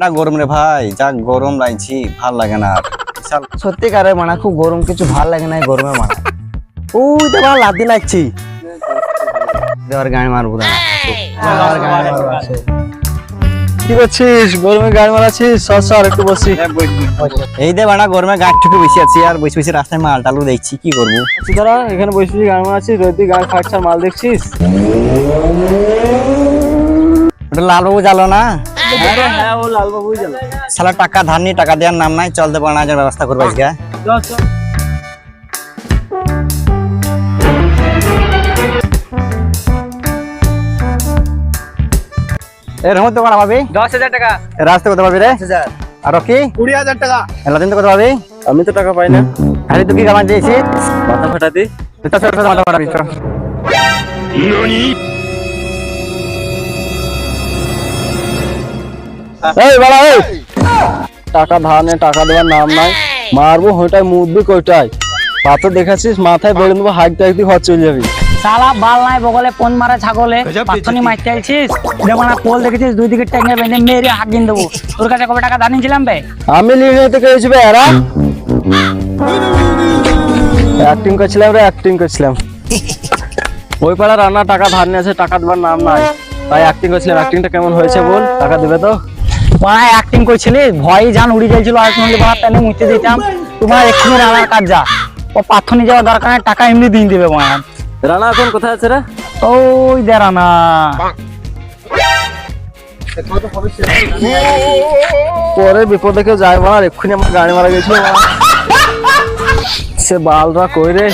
এটা গরম রে ভাই, যা গরম লাগছি ভাল লাগে না আর। সত্যিকারে মানে খুব গরম, কিছু ভাল লাগে না এই গরমে মানে। ওই তো ভালো লাদি লাগছি। দেওয়ার গাড়ি মারবো না। কি করছিস? গরমে গাড়ি মারাচ্ছিস? সর একটু বসি। এই দে বানা গরমে গাছ ঠুকে বসে আছি আর বসে বসে রাস্তায় মাল টালু দেখছি, কি করবো। তোরা এখানে বসে বসে গাড়ি মারাচ্ছিস, রোদি গাড়ি ফাটছে আর মাল দেখছিস? ওটা লালবাবু জানো না? হ্যাঁ, ও লালবাবুই জানো। শালা টাকা ধার নি, টাকা দেওয়ার নাম নাই, চলতে পারে না, ব্যবস্থা করবো আজকে। এর মধ্যে কত পাবি? 10,000 টাকা। রাস্তা কত পাবি রে? 10,000। আর কি 20,000 টাকা। এলাদিন তো কত পাবি? আমি তো টাকা পাই না। আরে তুই কি কামান দিয়েছিস? মাথা ফাটাতি। মাথা পাঠাবি। এই বাবা, এই টাকা ধার নে, টাকা দেওয়ার নাম নাই। মারবো হোটায় মুদবি কোটায়। পাথর দেখাচ্ছিস, মাথায় বেড়ে নেবো, হাইতে হাইতে ঘর চলে যাবি। সালা বাল নাই বগলে পন মারা ছাগলে পাথনি মারতে আইছিস। যেমন পোল দেখেছিস দুই দিকে ট্যাঙ্গে বেঁধে মেরে হাত দিন দেবো। তোর কাছে কবে টাকা ধার নিয়েছিলাম বে? আমি লিখে নিতে কেছি বে এরা। অ্যাক্টিং করছিলাম রে, অ্যাক্টিং করছিলাম। ওই পাড়া রান্না টাকা ধার নিয়ে আছে, টাকা দেওয়ার নাম নাই, তাই অ্যাক্টিং করছিলাম। অ্যাক্টিংটা কেমন হয়েছে বল? টাকা দেবে তো? বাড়া অ্যাক্টিং করছিলিস, ভয় জান উড়ে যাইছিল। আর তুমি বাড়া তেনে মুইতে দিতাম। তোমার এক্ষুনি রান্নার কাজ যা, ও পাথনি যাওয়া দরকার নাই, টাকা এমনি দিন দিবে বাড়া। রানা এখন কোথায় আছে রে? ওই দে রানা। পরে বিপদে কেউ যায় মার, এক্ষুনি আমার গাড়ি মারা গেছিল। সে বালরা কই রে?